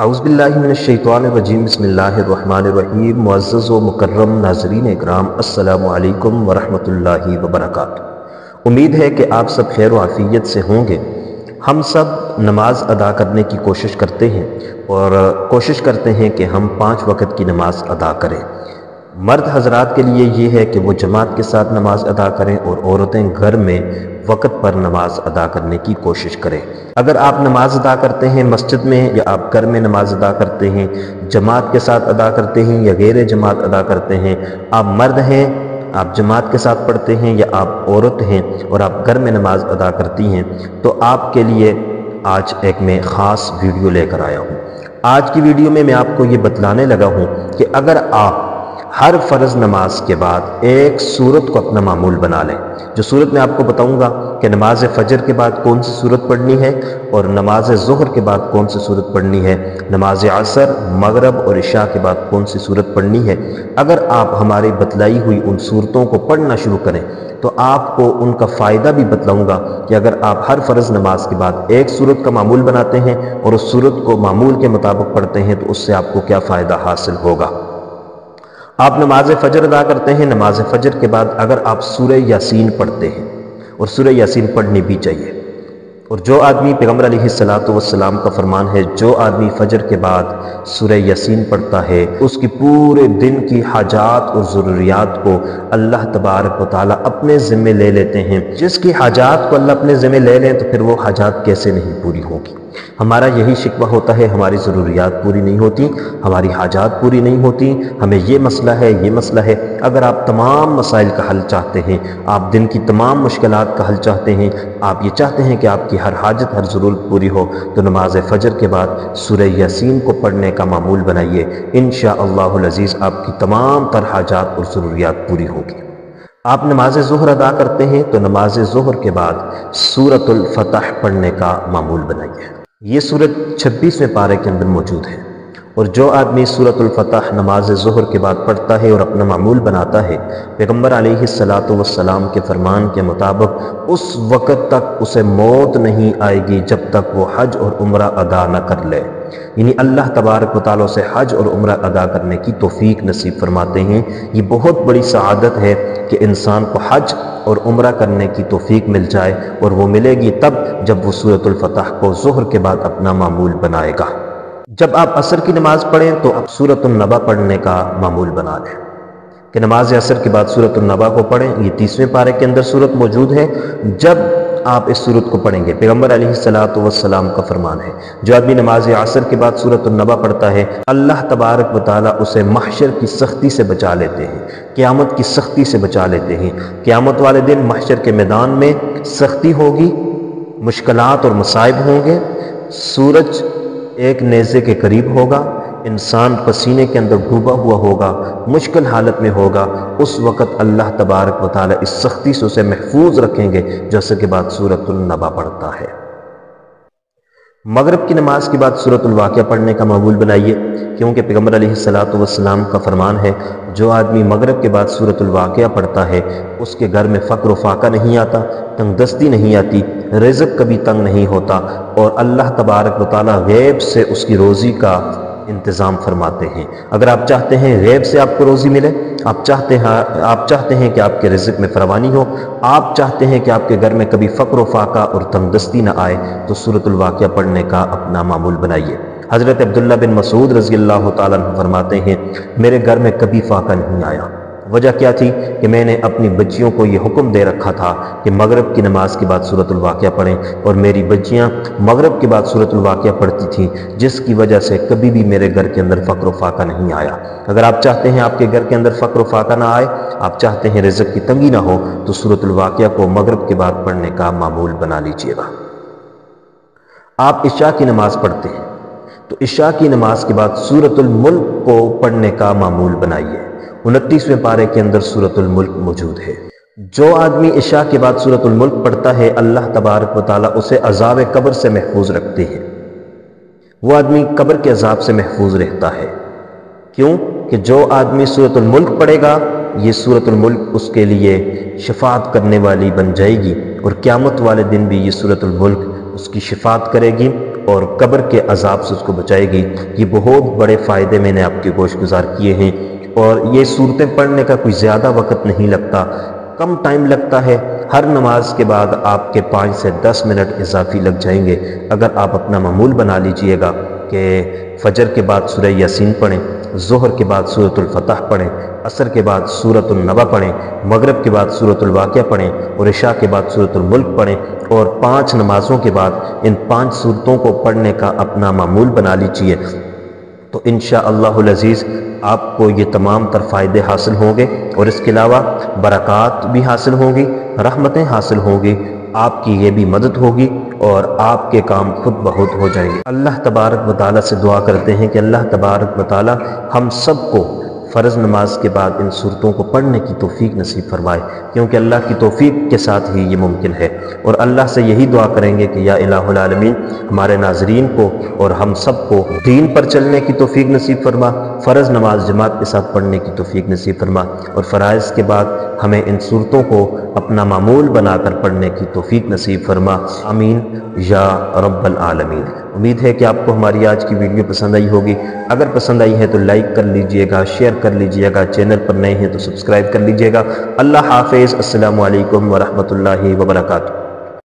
اعوذ باللہ من الشیطان الرجیم بسم اللہ الرحمن الرحیم معزز و مکرم ناظرین اکرام السلام علیکم ورحمۃ اللہ وبرکاتہ۔ امید ہے کہ آپ سب خیر و عافیت سے ہوں گے۔ ہم سب نماز ادا کرنے کی کوشش کرتے ہیں اور کوشش کرتے ہیں کہ ہم 5 وقت کی نماز ادا کریں۔ مرد حضرات کے لیے یہ ہے کہ وہ جماعت کے ساتھ نماز ادا کریں اور عورتیں گھر میں وقت پر نماز ادا کرنے کی کوشش کریں۔ اگر آپ نماز ادا کرتے ہیں مسجد میں یا آپ گھر میں نماز ادا کرتے ہیں، جماعت کے ساتھ ادا کرتے ہیں یا غیر جماعت ادا کرتے ہیں، آپ مرد ہیں آپ جماعت کے ساتھ پڑھتے ہیں یا آپ عورت ہیں اور آپ گھر میں نماز ادا کرتی ہیں، تو آپ کے لیے آج ایک میں خاص ویڈیو لے کر آیا ہوں۔ آج کی ویڈیو میں آپ کو یہ بتلانے لگا ہوں کہ اگر آپ ہر فرض نماز کے بعد ایک سورت کو اپنا معمول بنا لیں، جو سورت میں آپ کو بتاؤں گا کہ نماز فجر کے بعد کون سی سورت پڑھنی ہے اور نماز ظہر کے بعد کون سی سورت پڑھنی ہے، نماز عصر، مغرب اور عشاء کے بعد کون سی سورت پڑھنی ہے، اگر آپ ہماری بتلائی ہوئی ان سورتوں کو پڑھنا شروع کریں تو آپ کو ان کا فائدہ بھی بتلاؤں گا کہ اگر آپ ہر فرض نماز کے بعد ایک سورت کا معمول بناتے ہیں اور اس سورت کو معمول کے مطابق پڑھتے ہیں تو اس سے آپ کو کیا فائدہ حاصل ہوگا۔ آپ نماز فجر ادا کرتے ہیں، نماز فجر کے بعد اگر آپ سورہ یاسین پڑھتے ہیں، اور سورہ یاسین پڑھنی بھی چاہیے، اور جو آدمی پیغمبر علیہ السلام کا فرمان ہے جو آدمی فجر کے بعد سورہ یاسین پڑھتا ہے اس کی پورے دن کی حاجات اور ضروریات کو اللہ تبارک و تعالیٰ اپنے ذمے لے لیتے ہیں۔ جس کی حاجات کو اللہ اپنے ذمے لے لیں تو پھر وہ حاجات کیسے نہیں پوری ہوگی۔ ہمارا یہی شکوہ ہوتا ہے، ہماری ضروریات پوری نہیں ہوتی، ہماری حاجات پوری نہیں ہوتی، ہمیں یہ مسئلہ ہے یہ مسئلہ ہے۔ اگر آپ تمام مسائل کا حل چاہتے ہیں، آپ دن کی تمام مشکلات کا حل چاہتے ہیں، آپ یہ چاہتے ہیں کہ آپ کی ہر حاجت ہر ضرورت پوری ہو، تو نماز فجر کے بعد سورہ یاسین کو پڑھنے کا معمول بنائیے، انشاءاللہ العزیز آپ کی تمام تر حاجات اور ضروریات پوری ہوگی۔ آپ نماز ظہر ادا کرتے ہیں تو نماز ظہر کے بعد سورۃ الفتح پڑھنے کا معمول بنائیے۔ یہ سورت 26ویں پارے کے اندر موجود ہے، اور جو آدمی سورۃ الفتح نماز ظہر کے بعد پڑھتا ہے اور اپنا معمول بناتا ہے، پیغمبر علیہ السلام کے فرمان کے مطابق اس وقت تک اسے موت نہیں آئے گی جب تک وہ حج اور عمرہ ادا نہ کر لے۔ یعنی اللہ تبارک و تعالیٰ سے حج اور عمرہ ادا کرنے کی توفیق نصیب فرماتے ہیں۔ یہ بہت بڑی سعادت ہے کہ انسان کو حج اور عمرہ کرنے کی توفیق مل جائے، اور وہ ملے گی تب جب وہ سورۃ الفتح کو ظہر کے بعد اپنا معمول بنائے گا۔ جب آپ عصر کی نماز پڑھیں تو آپ سورۃ النبا پڑھنے کا معمول بنا لیں کہ نماز عصر کے بعد سورۃ النبا کو پڑھیں۔ یہ 30ویں پارے کے اندر سورت موجود ہے۔ جب آپ اس سورت کو پڑھیں گے، پیغمبر علیہ السلام کا فرمان ہے جو آدمی نماز عصر کے بعد سورۃ النبا پڑھتا ہے اللہ تبارک و تعالیٰ اسے محشر کی سختی سے بچا لیتے ہیں، قیامت کی سختی سے بچا لیتے ہیں۔ قیامت والے دن محشر کے میدان میں سختی ہوگی، مشکلات اور مصائب ہوں گے، سورج ایک نیزے کے قریب ہوگا، انسان پسینے کے اندر ڈوبا ہوا ہوگا، مشکل حالت میں ہوگا۔ اس وقت اللہ تبارک و تعالیٰ اس سختی سے اسے محفوظ رکھیں گے جیسے کہ بعد سورۃ النبا پڑھتا ہے۔ مغرب کی نماز کے بعد سورۃ الواقعہ پڑھنے کا معمول بنائیے، کیونکہ پیغمبر علیہ السلام کا فرمان ہے جو آدمی مغرب کے بعد سورۃ الواقعہ پڑھتا ہے اس کے گھر میں فقر و فاقہ نہیں آتا، تنگ دستی نہیں آتی، رزق کبھی تنگ نہیں ہوتا، اور اللہ تبارک و تعالیٰ غیب سے اس کی روزی کا انتظام فرماتے ہیں۔ اگر آپ چاہتے ہیں غیب سے آپ کو روزی ملے، آپ چاہتے ہیں کہ آپ کے رزق میں فراوانی ہو، آپ چاہتے ہیں کہ آپ کے گھر میں کبھی فقر و فاقہ اور تنگ دستی نہ آئے، تو سورۃ الواقعہ پڑھنے کا اپنا معمول بنائیے۔ حضرت عبداللہ بن مسعود رضی اللہ تعالیٰ عنہ فرماتے ہیں میرے گھر میں کبھی فاقہ نہیں آیا۔ وجہ کیا تھی کہ میں نے اپنی بچیوں کو یہ حکم دے رکھا تھا کہ مغرب کی نماز کے بعد سورۃ الواقعہ پڑھیں، اور میری بچیاں مغرب کے بعد سورۃ الواقعہ پڑھتی تھیں، جس کی وجہ سے کبھی بھی میرے گھر کے اندر فقر و فاقہ نہیں آیا۔ اگر آپ چاہتے ہیں آپ کے گھر کے اندر فقر و فاقہ نہ آئے، آپ چاہتے ہیں رزق کی تنگی نہ ہو، تو سورۃ الواقعہ کو مغرب کے بعد پڑھنے کا معمول بنا لیجیے گا۔ آپ عشاء کی نماز پڑھتے ہیں تو عشاء کی نماز کے بعد سورۃ الملک کو پڑھنے کا معمول بنائیے۔ 29ویں پارے کے اندر سورۃ الملک موجود ہے۔ جو آدمی عشاء کے بعد سورۃ الملک پڑھتا ہے اللہ تبارک و تعالیٰ اسے عذاب قبر سے محفوظ رکھتے ہیں۔ وہ آدمی قبر کے عذاب سے محفوظ رہتا ہے۔ کیوں کہ جو آدمی سورۃ الملک پڑھے گا، یہ سورۃ الملک اس کے لیے شفاعت کرنے والی بن جائے گی، اور قیامت والے دن بھی یہ سورۃ الملک اس کی شفاعت کرے گی اور قبر کے عذاب سے اس کو بچائے گی۔ یہ بہت بڑے فائدے میں نے آپ کے گوش گزار کیے ہیں، اور یہ صورتیں پڑھنے کا کوئی زیادہ وقت نہیں لگتا، کم ٹائم لگتا ہے۔ ہر نماز کے بعد آپ کے 5 سے 10 منٹ اضافی لگ جائیں گے۔ اگر آپ اپنا معمول بنا لیجئے گا کہ فجر کے بعد سورہ یاسین پڑھیں، ظہر کے بعد سورۃ الفتح پڑھیں، عصر کے بعد سورۃ النبا پڑھیں، مغرب کے بعد سورۃ الواقعہ پڑھیں، اور عشاء کے بعد سورۃ الملک پڑھیں، اور 5 نمازوں کے بعد ان 5 سورتوں کو پڑھنے کا اپنا معمول بنا لیجئے، تو انشاءاللہ العزیز آپ کو یہ تمام تر فائدے حاصل ہوں گے، اور اس کے علاوہ برکات بھی حاصل ہوں گی، رحمتیں حاصل ہوں گی، آپ کی یہ بھی مدد ہوگی، اور آپ کے کام خود بہت ہو جائیں گے۔ اللہ تبارک و تعالیٰ سے دعا کرتے ہیں کہ اللہ تبارک و تعالیٰ ہم سب کو فرض نماز کے بعد ان صورتوں کو پڑھنے کی توفیق نصیب فرمائے، کیونکہ اللہ کی توفیق کے ساتھ ہی یہ ممکن ہے۔ اور اللہ سے یہی دعا کریں گے کہ یا الہ العالمین ہمارے ناظرین کو اور ہم سب کو دین پر چلنے کی توفیق نصیب فرما، فرض نماز جماعت کے ساتھ پڑھنے کی توفیق نصیب فرما، اور فرائض کے بعد ہمیں ان صورتوں کو اپنا معمول بنا کر پڑھنے کی توفیق نصیب فرما، آمین یا رب العالمین۔ امید ہے کہ آپ کو ہماری آج کی ویڈیو پسند آئی ہوگی۔ اگر پسند آئی ہے تو لائک کر لیجئے گا، شیئر کر لیجئے گا، چینل پر نئے ہیں تو سبسکرائب کر لیجئے گا۔ اللہ حافظ، السلام علیکم ورحمۃ اللہ وبرکاتہ۔